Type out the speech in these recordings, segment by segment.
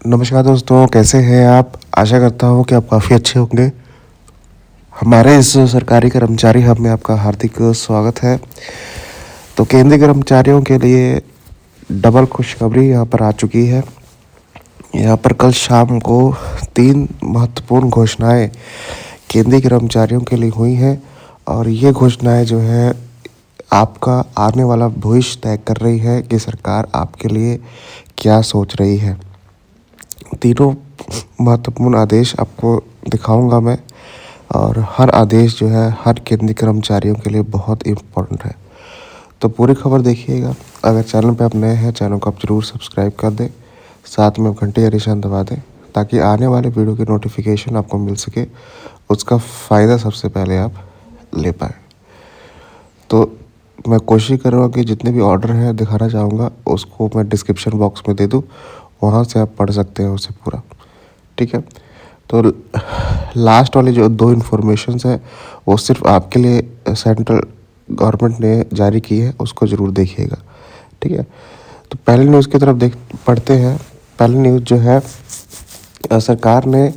नमस्कार दोस्तों, कैसे हैं आप? आशा करता हूँ कि आप काफ़ी अच्छे होंगे। हमारे इस सरकारी कर्मचारी हब में आपका हार्दिक स्वागत है। तो केंद्रीय कर्मचारियों के लिए डबल खुशखबरी यहाँ पर आ चुकी है। यहाँ पर कल शाम को 3 महत्वपूर्ण घोषणाएं केंद्रीय कर्मचारियों के लिए हुई हैं और ये घोषणाएं जो है आपका आने वाला भविष्य तय कर रही है कि सरकार आपके लिए क्या सोच रही है। तीनों महत्वपूर्ण आदेश आपको दिखाऊंगा मैं और हर आदेश जो है हर केंद्रीय कर्मचारियों के लिए बहुत इम्पोर्टेंट है। तो पूरी खबर देखिएगा। अगर चैनल पे आप नए हैं, चैनल को आप ज़रूर सब्सक्राइब कर दें, साथ में घंटे का निशान दबा दें ताकि आने वाले वीडियो की नोटिफिकेशन आपको मिल सके, उसका फ़ायदा सबसे पहले आप ले पाएँ। तो मैं कोशिश करूँगा कि जितने भी ऑर्डर हैं दिखाना चाहूँगा उसको मैं डिस्क्रिप्शन बॉक्स में दे दूँ, वहाँ से आप पढ़ सकते हैं उसे पूरा। ठीक है। तो लास्ट वाली जो 2 इन्फॉर्मेशंस है वो सिर्फ आपके लिए सेंट्रल गवर्नमेंट ने जारी की है, उसको ज़रूर देखिएगा। ठीक है। तो पहली न्यूज़ की तरफ पढ़ते हैं। पहली न्यूज़ जो है सरकार ने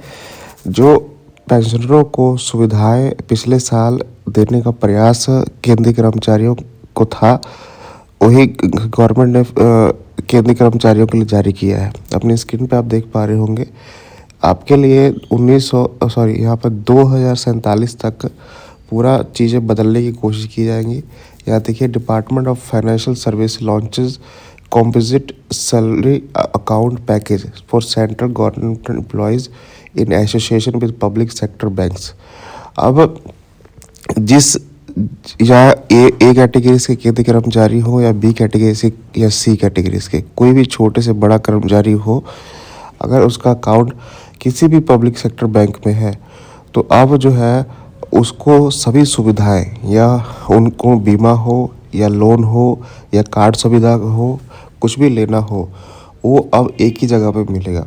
जो पेंशनरों को सुविधाएं पिछले साल देने का प्रयास केंद्रीय कर्मचारियों को था, वही गवर्नमेंट ने केंद्रीय कर्मचारियों के लिए जारी किया है। अपनी स्क्रीन पे आप देख पा रहे होंगे आपके लिए 2047 तक पूरा चीज़ें बदलने की कोशिश की जाएंगी। यहाँ देखिए, department of financial service launches composite salary account package for central government employees in association with public sector banks. अब जिस या ए कैटेगरी के केंद्रीय कर्मचारी हो या बी कैटेगरी से या सी कैटेगरी के कोई भी छोटे से बड़ा कर्मचारी हो, अगर उसका अकाउंट किसी भी पब्लिक सेक्टर बैंक में है तो अब जो है उसको सभी सुविधाएं, या उनको बीमा हो या लोन हो या कार्ड सुविधा हो, कुछ भी लेना हो, वो अब एक ही जगह पे मिलेगा।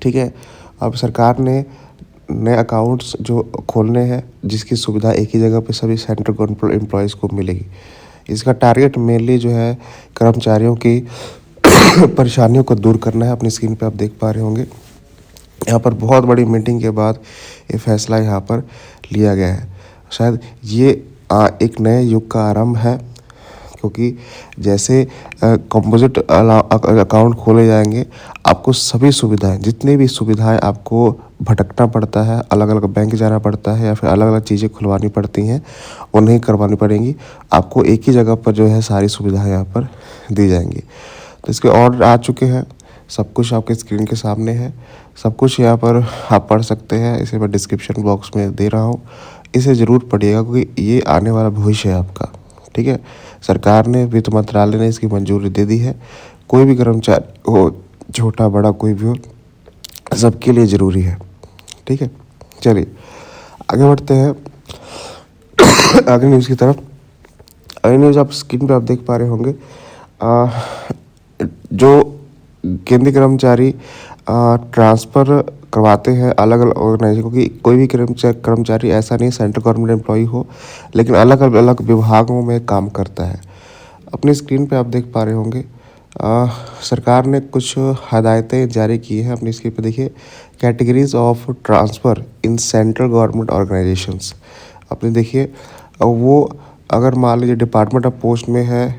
ठीक है। अब सरकार ने नए अकाउंट्स जो खोलने हैं जिसकी सुविधा एक ही जगह पे सभी सेंट्रल गवर्नमेंट एम्प्लॉयज़ को मिलेगी। इसका टारगेट मेनली जो है कर्मचारियों की परेशानियों को दूर करना है। अपनी स्क्रीन पे आप देख पा रहे होंगे यहाँ पर बहुत बड़ी मीटिंग के बाद ये फैसला यहाँ पर लिया गया है। शायद ये एक नए युग का आरंभ है, क्योंकि जैसे कंपोजिट अकाउंट खोले जाएंगे आपको सभी सुविधाएं, जितनी भी सुविधाएं आपको भटकना पड़ता है, अलग अलग बैंक जाना पड़ता है या फिर अलग अलग चीज़ें खुलवानी पड़ती हैं, वो नहीं करवानी पड़ेंगी। आपको एक ही जगह पर जो है सारी सुविधाएं यहाँ पर दी जाएंगी। तो इसके ऑर्डर आ चुके हैं, सब कुछ आपके स्क्रीन के सामने है, सब कुछ यहाँ पर आप पढ़ सकते हैं। इसे मैं डिस्क्रिप्शन बॉक्स में दे रहा हूँ, इसे ज़रूर पढ़िएगा क्योंकि ये आने वाला भविष्य है आपका। ठीक है। सरकार ने, वित्त मंत्रालय ने इसकी मंजूरी दे दी है। कोई भी कर्मचारी हो, छोटा बड़ा कोई भी हो, सबके लिए ज़रूरी है। ठीक है। चलिए आगे बढ़ते हैं आगे न्यूज़ की तरफ। अगली न्यूज़ आप स्क्रीन पे आप देख पा रहे होंगे। जो केंद्रीय कर्मचारी ट्रांसफ़र करवाते हैं अलग अलग ऑर्गेनाइजेशन, क्योंकि कोई भी कर्मचारी ऐसा नहीं सेंट्रल गवर्नमेंट एम्प्लॉई हो लेकिन अलग अलग विभागों में काम करता है। अपनी स्क्रीन पे आप देख पा रहे होंगे सरकार ने कुछ हदायतें जारी की हैं। अपनी स्क्रीन पे देखिए, categories of transfer in central government organisations. अपनी देखिए, वो अगर मान लीजिए डिपार्टमेंट ऑफ पोस्ट में है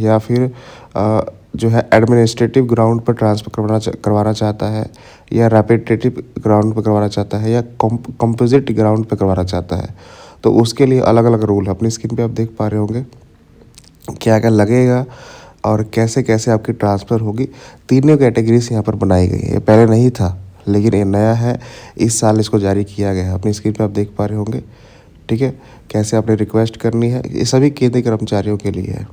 या फिर जो है एडमिनिस्ट्रेटिव ग्राउंड पर ट्रांसफ़र करवाना चाहता है, या रेपिटेटिव ग्राउंड पर करवाना चाहता है, या कंपोजिट ग्राउंड पर करवाना चाहता है, तो उसके लिए अलग अलग रूल है। अपनी स्क्रीन पे आप देख पा रहे होंगे क्या क्या लगेगा और कैसे कैसे आपकी ट्रांसफ़र होगी। तीनों कैटेगरीज यहाँ पर बनाई गई है। ये पहले नहीं था लेकिन ये नया है, इस साल इसको जारी किया गया है। अपनी स्क्रीन पे आप देख पा रहे होंगे। ठीक है। कैसे आपने रिक्वेस्ट करनी है, ये सभी केंद्रीय कर्मचारियों के लिए है,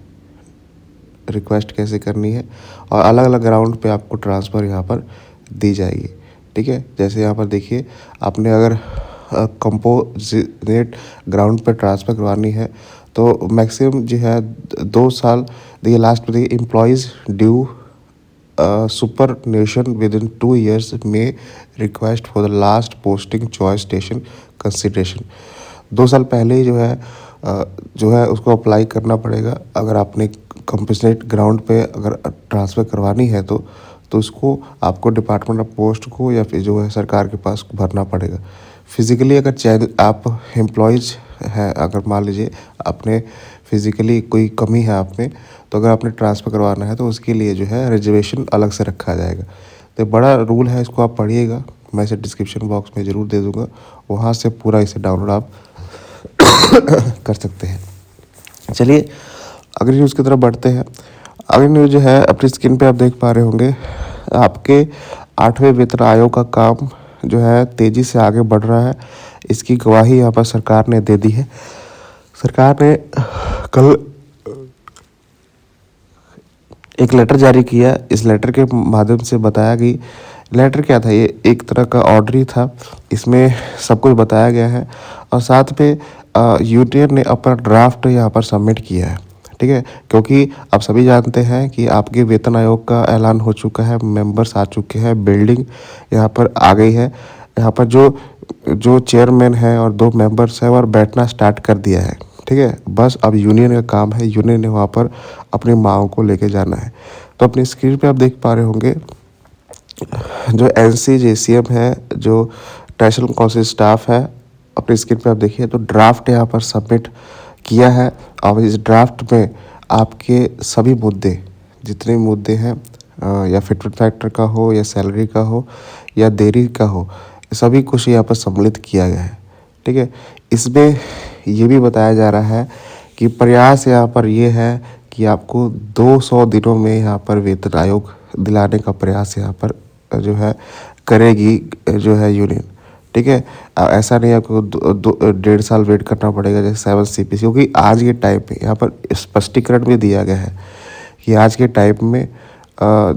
रिक्वेस्ट कैसे करनी है, और अलग अलग ग्राउंड पे आपको ट्रांसफ़र यहाँ पर दी जाएगी। ठीक है। जैसे यहाँ पर देखिए, आपने अगर कंपोजिट ग्राउंड पर ट्रांसफ़र करवानी है तो मैक्सिमम जो है 2 साल, देखिए लास्ट में देखिए, employees due super nation with in 2 years में request for the last posting choice station consideration. 2 साल पहले ही जो है उसको अप्लाई करना पड़ेगा। अगर आपने कंपोजिट ग्राउंड पे अगर ट्रांसफ़र करवानी है तो तो उसको आपको डिपार्टमेंट ऑफ पोस्ट को या फिर जो है सरकार के पास भरना पड़ेगा। फिज़िकली अगर चैन आप एम्प्लॉयज़ हैं, अगर मान लीजिए आपने फिज़िकली कोई कमी है आप में, तो अगर आपने ट्रांसफ़र करवाना है तो उसके लिए जो है रिजर्वेशन अलग से रखा जाएगा। तो बड़ा रूल है, इसको आप पढ़िएगा, मैं इसे डिस्क्रिप्शन बॉक्स में ज़रूर दे दूँगा, वहाँ से पूरा इसे डाउनलोड आप कर सकते हैं। चलिए अगली न्यूज़ की तरफ बढ़ते हैं। अगली न्यूज़ जो है अपनी स्क्रीन पे आप देख पा रहे होंगे, आपके 8वें वेतन आयोग का काम जो है तेज़ी से आगे बढ़ रहा है। इसकी गवाही यहाँ पर सरकार ने दे दी है। सरकार ने कल एक लेटर जारी किया। इस लेटर के माध्यम से बताया कि लेटर क्या था, ये एक तरह का ऑर्डर ही था। इसमें सब कुछ बताया गया है और साथ में यूनियन ने अपना ड्राफ्ट यहाँ पर सबमिट किया है, ठीक है। क्योंकि आप सभी जानते हैं कि आपके वेतन आयोग का ऐलान हो चुका है, मेंबर्स आ चुके हैं, बिल्डिंग यहाँ पर आ गई है। यहाँ पर जो चेयरमैन है और 2 मेंबर्स हैं और बैठना स्टार्ट कर दिया है, ठीक है। बस अब यूनियन का काम है, यूनियन ने वहाँ पर अपनी मांगों को लेके जाना है। तो अपनी स्क्रीन पे आप देख पा रहे होंगे जो NCJCM है, जो नेशनल काउंसिल स्टाफ है, अपनी स्क्रीन पे आप देखिए तो ड्राफ्ट यहाँ पर सबमिट किया है। और इस ड्राफ्ट में आपके सभी मुद्दे, जितने मुद्दे हैं या फिटमेंट फैक्टर का हो या सैलरी का हो या देरी का हो, सभी कुछ यहाँ पर सम्मिलित किया गया है, ठीक है। इसमें ये भी बताया जा रहा है कि प्रयास यहाँ पर ये है कि आपको 200 दिनों में यहाँ पर वेतन आयोग दिलाने का प्रयास यहाँ पर जो है करेगी जो है यूनियन, ठीक है। ऐसा नहीं आपको 1.5 साल वेट करना पड़ेगा जैसे 7 CPC, क्योंकि आज के टाइम पे यहाँ पर स्पष्टीकरण भी दिया गया है कि आज के टाइम में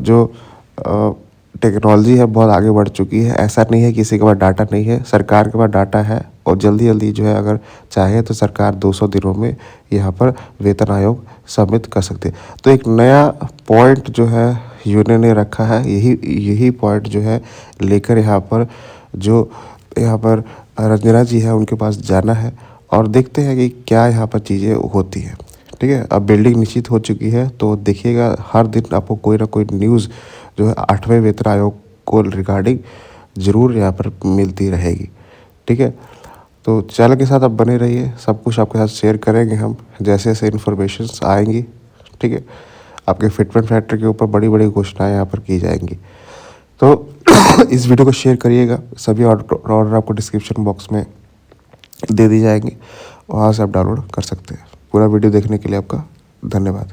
जो टेक्नोलॉजी है बहुत आगे बढ़ चुकी है। ऐसा नहीं है किसी के पास डाटा नहीं है, सरकार के पास डाटा है और जल्दी जल्दी जो है अगर चाहे तो सरकार 200 दिनों में यहाँ पर वेतन आयोग सबमिट कर सकते हैं। तो एक नया पॉइंट जो है यूनियन ने रखा है, यही पॉइंट जो है लेकर यहाँ पर रंजना जी है उनके पास जाना है और देखते हैं कि क्या यहाँ पर चीज़ें होती हैं, ठीक है। अब बिल्डिंग निश्चित हो चुकी है तो देखिएगा हर दिन आपको कोई ना कोई न्यूज़ जो है 8वें वेतन आयोग को रिगार्डिंग ज़रूर यहाँ पर मिलती रहेगी, ठीक है। तो चैनल के साथ आप बने रहिए, सब कुछ आपके साथ शेयर करेंगे हम जैसे जैसे इन्फॉर्मेशंस आएंगी, ठीक है। आपके फिटमेंट फैक्टर के ऊपर बड़ी बड़ी घोषणाएं यहाँ पर की जाएंगी। तो इस वीडियो को शेयर करिएगा, सभी ऑर्डर आपको डिस्क्रिप्शन बॉक्स में दे दी जाएंगे, वहाँ से आप डाउनलोड कर सकते हैं। पूरा वीडियो देखने के लिए आपका धन्यवाद।